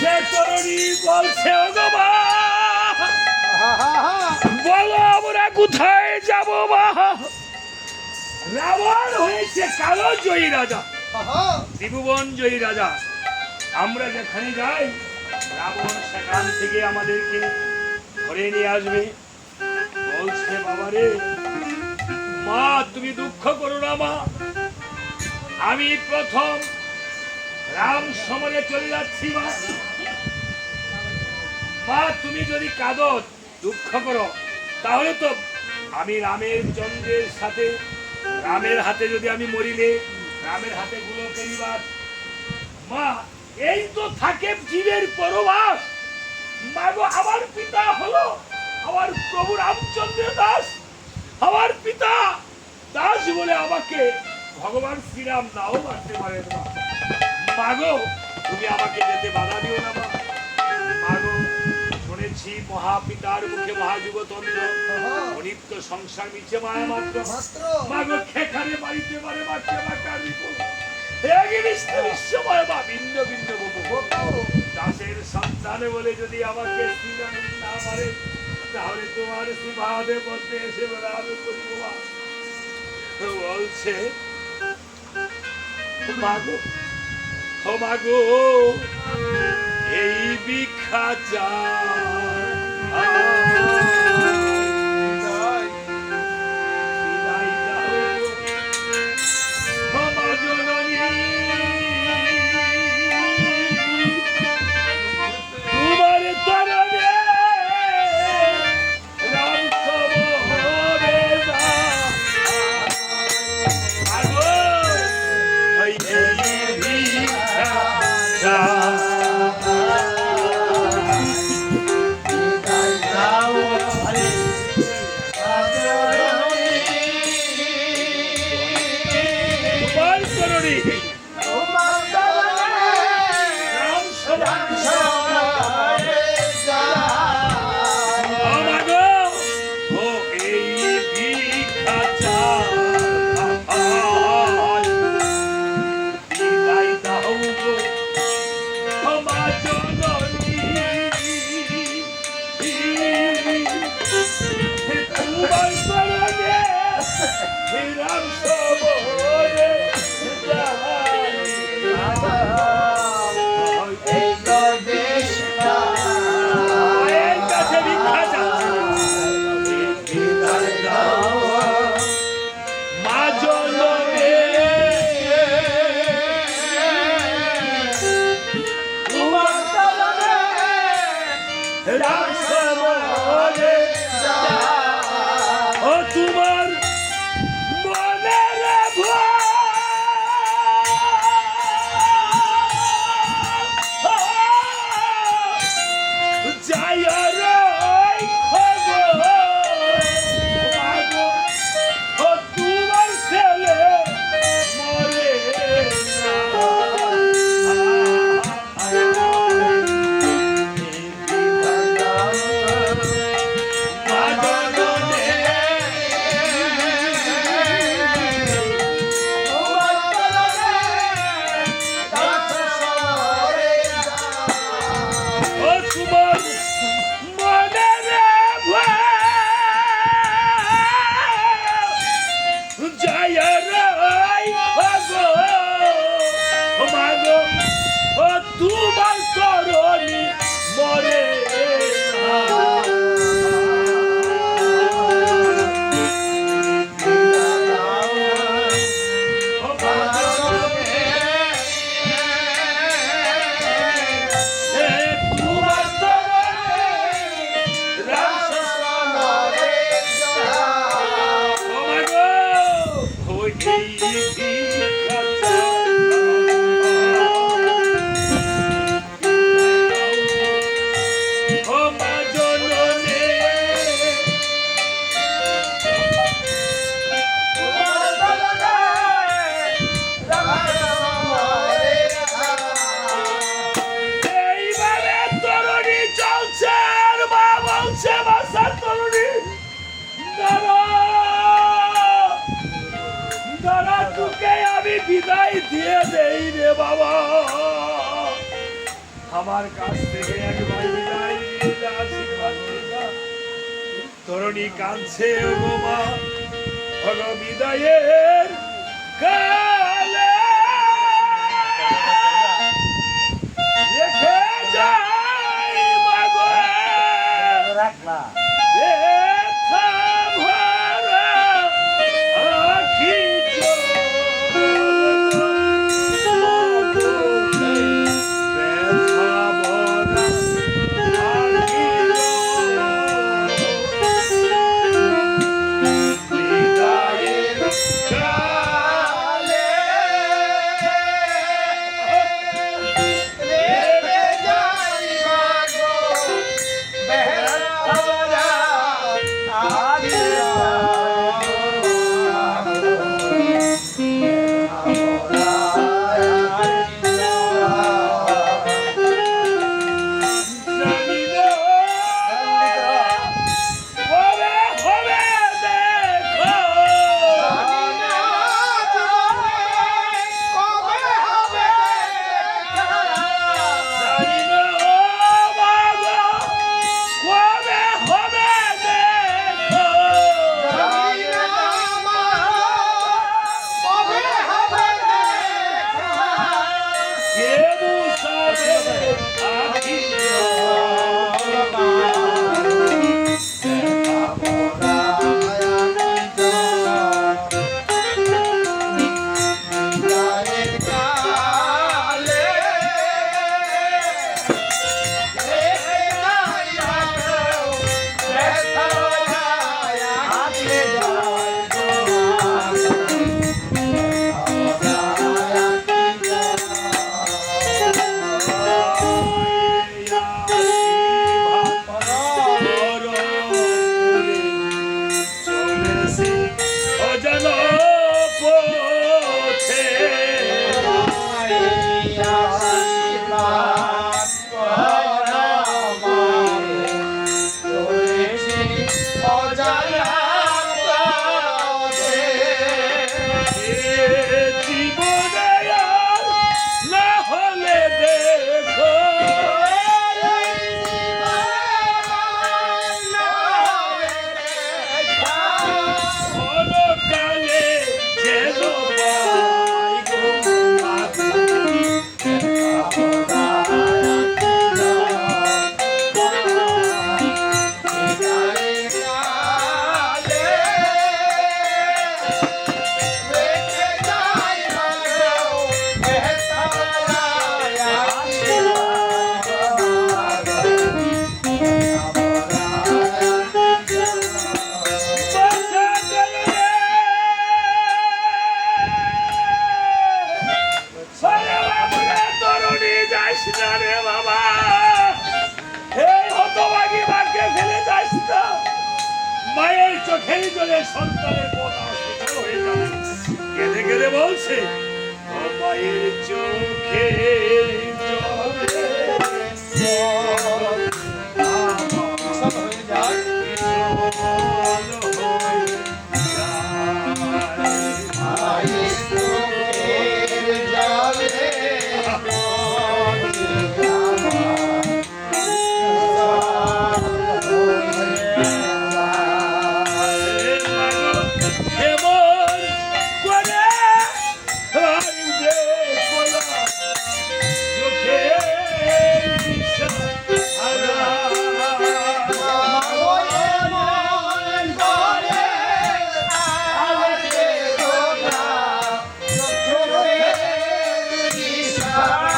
সে তরুণী বলছে ওগো মা, বলো আমরা কোথায় যাব মা? রাবণ হয়েছে কালো জয়ী রাজা, ত্রিভুবন জয়ী রাজা। আমরা যেখানে যাই রাবণ সেখান থেকে আমাদেরকে ধরে নিয়ে আসবে। বলছে বাবারে মা তুমি দুঃখ করো না মা, আমি প্রথম রাম সমরে চলে যাচ্ছি মা। মা তুমি যদি কাঁদো দুঃখ করো তাহলে তো আমি রামের চন্দ্রের সাথে, রামের হাতে যদি আমি মরিলে রামের হাতে গুলো পরিবার। মা এই তো থাকে জীবের পরবাস। মাগো আমার পিতা হলো আমার প্রভু রামচন্দ্র দাস, আমার পিতা দাস বলে আমাকে ভগবান শ্রীরাম নাও মারতে পারে না। মাগো তুমি আমাকে যেতে বাধা দিও না মা। মাগো শুনেছি মহাপিতার মুখে মহাযুগতন্ত্র, অনিত্য সংসার মিছে মায়া মাত্র। মাগো খেখানে বাড়িতে পারে মারতে মাকার বিপদ বিশ্বময় বা ভিন্ন ভিন্ন দাসের সন্তান বলে যদি আমাকে শ্রীরাম না মারে তাহলে তোমার শ্রীবাদে পথে এসে আমি করিব। বলছে মাগো ও মাগো এই ভিক্ষা বিদায় দিয়ে দেই রে বাবা। আমার কাছ থেকে একবার বিদায় নিয়ে আশীর্বাদ দিবা। তরুণী কাঁদছে গো মা, হলো বিদায়ের কালে। রেখে যাই মাগো রাখলা ব্যথা ভরা আখি ব্যথা ভরা আখি বিদায়ের কালে রেখে যাই মাগো ব্যথা ভরা আখি জানি না কবে হবে দেখো জানি না বাবা কবে হবে দেখো কে মুসাবে আখি চলেছি অজানা পথে জীবনে আর না হলে দেখো কালে যেন পাই গো তরুণী যাইস না রে বাবা, এই হতভাগী মাকে ফেলে যাইস না। মায়ের চোখের জলে সন্তানের কথা অস্বীকার হয়ে যাবে। কেঁদে কেঁদে বলছে ও মায়ের চোখের জলে এমন করে কান্দে কোলা চোখের ইশারা। Oh